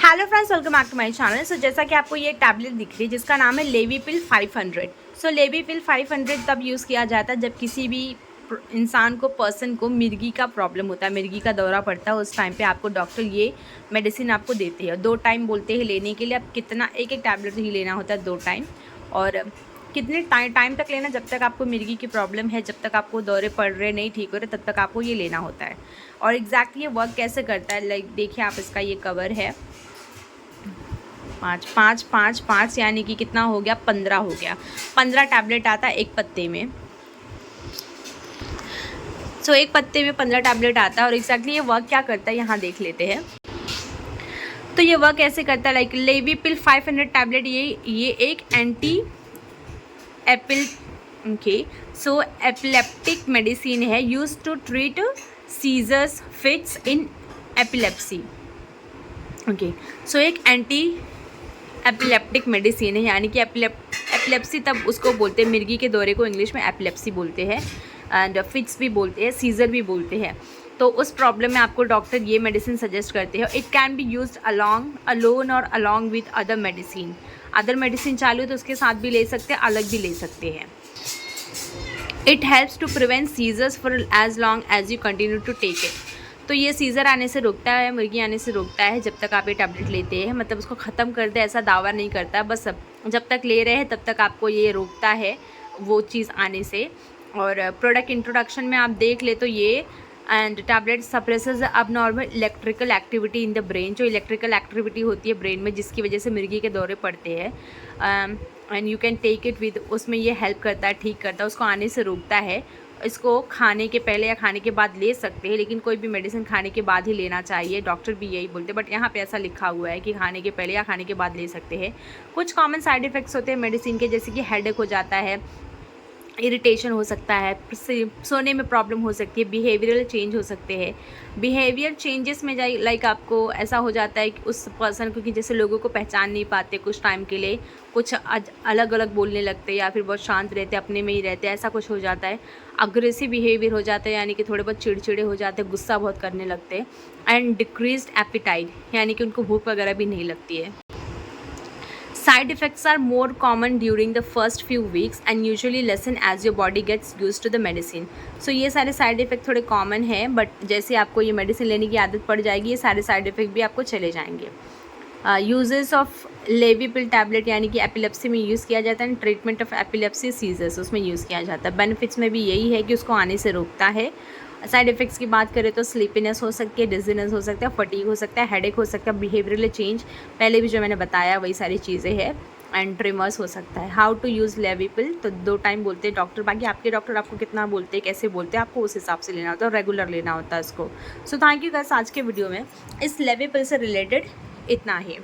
Hello friends, welcome back to my channel. So जैसा कि आपको ये टैबलेट दिख रही है जिसका नाम है लेवीपिल 500। सो लेवीपिल 500 तब यूज़ किया जाता है जब किसी भी इंसान को पर्सन को मिर्गी का प्रॉब्लम होता है, मिर्गी का दौरा पड़ता है। उस टाइम पे आपको डॉक्टर ये मेडिसिन आपको देते हैं। 2 टाइम बोलते हैं लेने के लिए। अब कितना एक टैबलेट ही लेना होता है 2 टाइम, और कितने टाइम तक लेना, जब तक आपको मिर्गी की प्रॉब्लम है, जब तक आपको दौरे पड़ रहे नहीं ठीक हो रहे, तब तक आपको ये लेना होता है। और एग्जैक्टली ये वर्क कैसे करता है, लाइक देखिए आप, इसका ये कवर है 5 5 5 5 यानी कि कितना हो गया, 15 हो गया। 15 टैबलेट आता है एक पत्ते में। सो एक पत्ते में 15 टैबलेट आता है। और एग्जैक्टली ये वर्क क्या करता है यहाँ देख लेते हैं। तो ये वर्क कैसे करता है, लाइक लेवीपिल 500 टैबलेट ये एक एंटी एपिलेप्टिक मेडिसिन है, use to treat seizures fits in epilepsy. Okay, so एक एंटी एपिलेप्टिक मेडिसिन है, यानी कि एपिलेप्सी तब उसको बोलते हैं, मिर्गी के दौरे को इंग्लिश में एपिलेप्सी बोलते हैं, एंड फिट्स भी बोलते हैं, सीजर भी बोलते हैं। तो उस प्रॉब्लम में आपको डॉक्टर ये मेडिसिन सजेस्ट करते हैं। It can be used alone और अलॉन्ग विद अदर मेडिसिन चालू है तो उसके साथ भी ले सकते हैं, अलग भी ले सकते हैं। It helps to prevent seizures for as long as you continue to take it. तो ये सीज़र आने से रोकता है, मुर्गी आने से रोकता है जब तक आप ये टैबलेट लेते हैं। मतलब उसको ख़त्म कर दे ऐसा दावा नहीं करता, बस जब तक ले रहे हैं तब तक आपको ये रोकता है वो चीज़ आने से। और प्रोडक्ट इंट्रोडक्शन में आप देख ले तो ये एंड टैबलेट सप्रेसेस अब normal electrical activity in the brain. जो इलेक्ट्रिकल एक्टिविटी होती है ब्रेन में जिसकी वजह से मिर्गी के दौरे पड़ते हैं, and you can take it with, उसमें ये हेल्प करता है, ठीक करता है, उसको आने से रोकता है। इसको खाने के पहले या खाने के बाद ले सकते हैं, लेकिन कोई भी मेडिसिन खाने के बाद ही लेना चाहिए, डॉक्टर भी यही बोलते हैं। बट यहाँ पे ऐसा लिखा हुआ है कि खाने के पहले या खाने के बाद ले सकते हैं। कुछ कॉमन साइड इफ़ेक्ट्स होते हैं मेडिसिन के, जैसे कि हेडेक हो जाता है, इरिटेशन हो सकता है, सोने में प्रॉब्लम हो सकती है, बिहेवियरल चेंज हो सकते हैं। बिहेवियर चेंजेस में लाइक आपको ऐसा हो जाता है कि उस पर्सन को, कि जैसे लोगों को पहचान नहीं पाते कुछ टाइम के लिए, कुछ अलग अलग बोलने लगते हैं या फिर बहुत शांत रहते हैं, अपने में ही रहते हैं, ऐसा कुछ हो जाता है। अग्रेसिव बिहेवियर हो जाता है, यानी कि थोड़े बहुत चिड़चिड़े हो जाते हैं, गुस्सा बहुत करने लगते हैं। एंड डिक्रीज्ड एपिटाइट, यानी कि उनको भूख वगैरह भी नहीं लगती है। Side effects are more common during the first few weeks and usually lessen as your body gets used to the medicine. So ये सारे साइड इफ़ेक्ट थोड़े कॉमन हैं, बट जैसे आपको ये मेडिसिन लेने की आदत पड़ जाएगी ये सारे साइड इफ़ेक्ट भी आपको चले जाएंगे। यूजेस ऑफ लेवीपिल टैबलेट, यानी कि एपिलेप्सी में यूज़ किया जाता है, ट्रीटमेंट ऑफ एपिलेप्सी सीजर्स उसमें यूज़ किया जाता है। बेनिफिट्स में भी यही है कि उसको आने से रोकता है। साइड इफ़ेक्ट्स की बात करें तो स्लीपीनेस हो सकती है, डिजीनेस हो सकता है, फटीग हो सकता है, हेडेक हो सकता है, बिहेवियरल चेंज पहले भी जो मैंने बताया वही सारी चीज़ें हैं, एंड ट्रिमर्स हो सकता है। हाउ टू यूज़ लेवीपिल, तो 2 टाइम बोलते हैं डॉक्टर, बाकी आपके डॉक्टर आपको कितना बोलते हैं, कैसे बोलते हैं, आपको उस हिसाब से लेना होता है और रेगुलर लेना होता है उसको। सो थैंक यू गाइस, आज के वीडियो में इस लेवीपिल से रिलेटेड इतना ही।